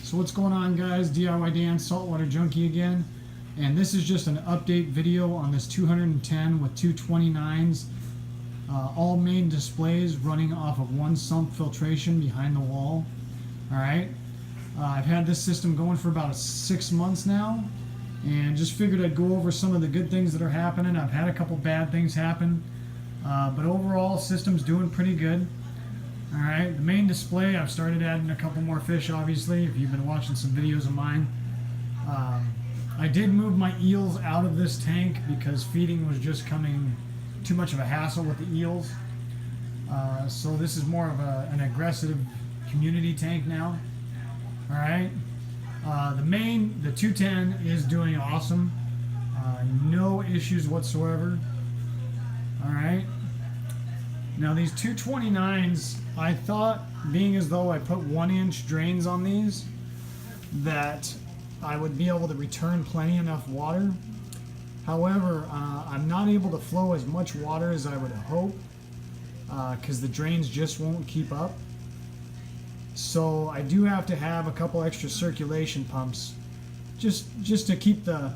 So what's going on, guys? DIY Dan, Saltwater Junkie again, and this is just an update video on this 210 with 229s, all main displays running off of one sump filtration behind the wall. Alright, I've had this system going for about 6 months now, and just figured I'd go over some of the good things that are happening. I've had a couple bad things happen, but overall system's doing pretty good. Alright, the main display, I've started adding a couple more fish, obviously, if you've been watching some videos of mine. I did move my eels out of this tank because feeding was just coming too much of a hassle with the eels. So this is more of an aggressive community tank now. Alright, the 210 is doing awesome. No issues whatsoever. Alright. Now these 229s, I thought, being as though I put 1-inch drains on these, that I would be able to return plenty enough water. However, I'm not able to flow as much water as I would hope, because the drains just won't keep up. So I do have to have a couple extra circulation pumps, just to keep the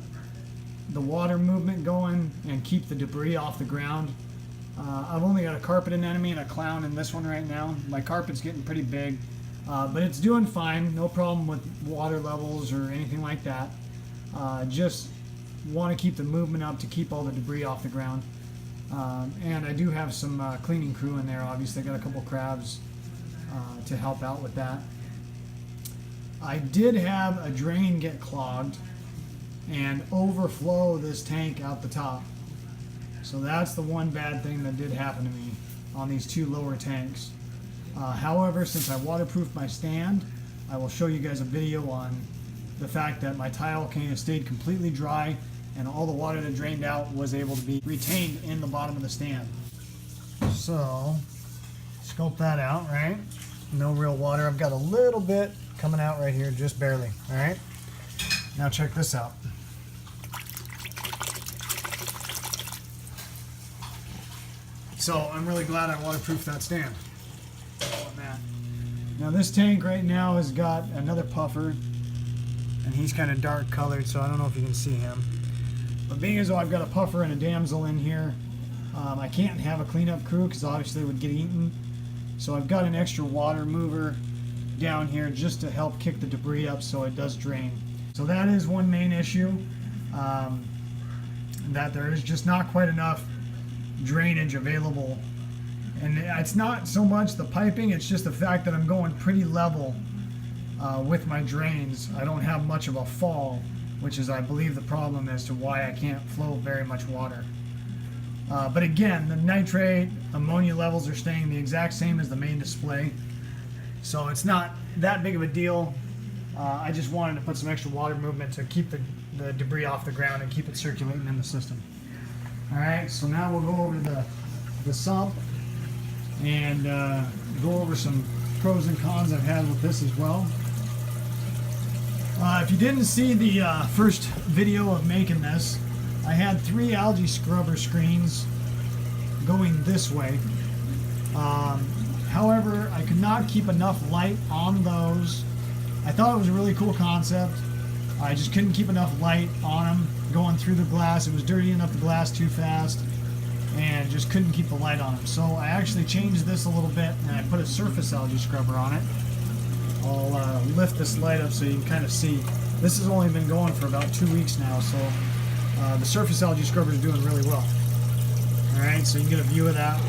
water movement going and keep the debris off the ground. I've only got a carpet anemone and a clown in this one right now. My carpet's getting pretty big, but it's doing fine. No problem with water levels or anything like that. Just want to keep the movement up to keep all the debris off the ground. And I do have some cleaning crew in there. Obviously, I got a couple crabs to help out with that. I did have a drain get clogged and overflow this tank out the top. So that's the one bad thing that did happen to me on these two lower tanks. However, since I waterproofed my stand, I will show you guys a video on the fact that my tile can stayed completely dry and all the water that drained out was able to be retained in the bottom of the stand. So, scope that out, right? No real water. I've got a little bit coming out right here, just barely, all right? Now check this out. So I'm really glad I waterproofed that stand. Now this tank right now has got another puffer, and he's kind of dark colored, so I don't know if you can see him. But being as though I've got a puffer and a damsel in here, I can't have a cleanup crew because obviously it would get eaten. So I've got an extra water mover down here just to help kick the debris up so it does drain. So that is one main issue, that there is just not quite enough drainage available. And it's not so much the piping, it's just the fact that I'm going pretty level with my drains. I don't have much of a fall, which is, I believe, the problem as to why I can't flow very much water. But again, the nitrate, ammonia levels are staying the exact same as the main display, so it's not that big of a deal. I just wanted to put some extra water movement to keep the debris off the ground and keep it circulating in the system. Alright, so now we'll go over the sump and go over some pros and cons I've had with this as well. If you didn't see the first video of making this, I had 3 algae scrubber screens going this way. However, I could not keep enough light on those. I thought it was a really cool concept. I just couldn't keep enough light on them going through the glass. It was dirtying up the glass too fast and just couldn't keep the light on them. So I actually changed this a little bit and I put a surface algae scrubber on it. I'll lift this light up so you can kind of see. This has only been going for about 2 weeks now, so the surface algae scrubber is doing really well. Alright, so you can get a view of that.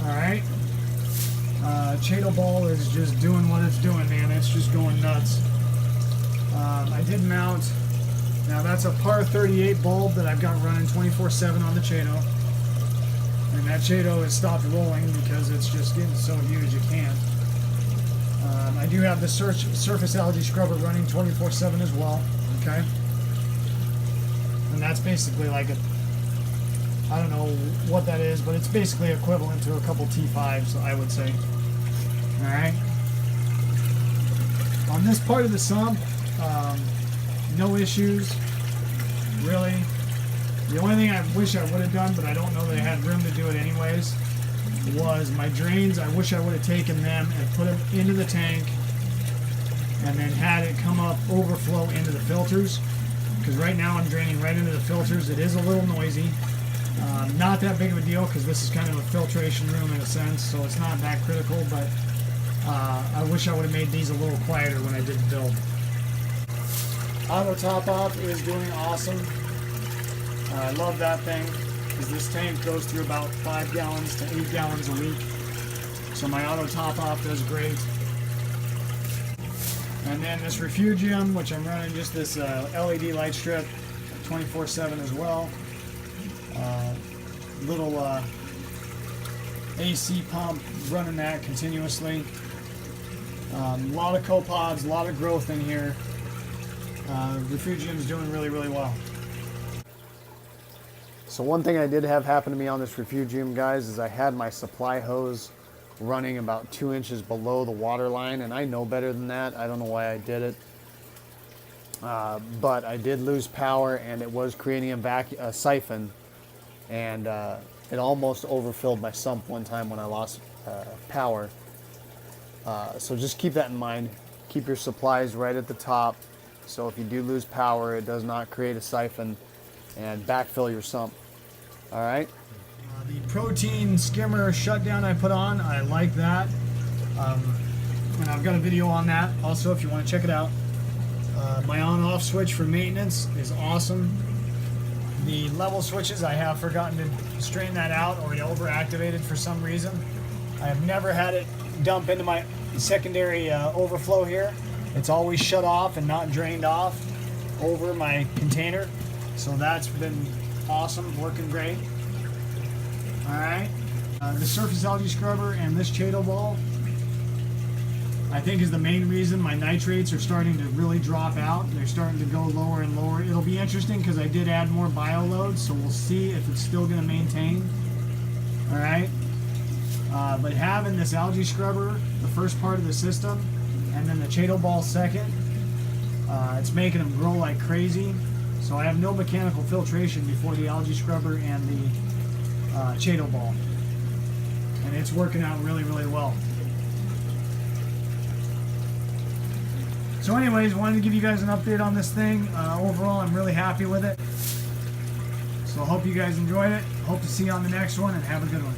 Alright. Chaeto ball is just doing what it's doing, man. It's just going nuts. I did mount, now that's a par 38 bulb that I've got running 24/7 on the Chaeto. And that Chaeto has stopped rolling because it's just getting so huge you can't. I do have the surface algae scrubber running 24/7 as well, okay? And that's basically like a, I don't know what that is, but it's basically equivalent to a couple T5s, I would say. Alright. On this part of the sump, no issues, really. The only thing I wish I would have done, but I don't know that I had room to do it anyways, was my drains. I wish I would have taken them and put them into the tank and then had it come up overflow into the filters, because right now I'm draining right into the filters. It is a little noisy. Not that big of a deal because this is kind of a filtration room in a sense, so it's not that critical, but I wish I would have made these a little quieter when I did the build. Auto top off is doing awesome. I love that thing because this tank goes through about 5 gallons to 8 gallons a week. So my auto top off does great. And then this refugium, which I'm running just this LED light strip 24/7 as well. Little AC pump, running that continuously. A lot of copods, a lot of growth in here. Refugium's doing really, really well. So one thing I did have happen to me on this refugium, guys, is I had my supply hose running about 2 inches below the water line, and I know better than that. I don't know why I did it. But I did lose power, and it was creating a siphon, and it almost overfilled my sump one time when I lost power. So just keep that in mind. Keep your supplies right at the top, so if you do lose power, it does not create a siphon, and backfill your sump. All right. The protein skimmer shutdown I put on, I like that. And I've got a video on that also if you want to check it out. My on-off switch for maintenance is awesome. The level switches, I have forgotten to straighten that out, or it overactivated for some reason. I have never had it dump into my secondary overflow here. It's always shut off and not drained off over my container. So that's been awesome, working great. All right, the surface algae scrubber and this Chaeto ball, I think, is the main reason my nitrates are starting to really drop out. They're starting to go lower and lower. It'll be interesting because I did add more bio loads, so we'll see if it's still going to maintain. All right, but having this algae scrubber, the first part of the system, and then the Chaeto ball second, it's making them grow like crazy. So I have no mechanical filtration before the algae scrubber and the Chaeto ball, and it's working out really, really well. So anyways, wanted to give you guys an update on this thing. Overall, I'm really happy with it. So I hope you guys enjoyed it. Hope to see you on the next one, and have a good one.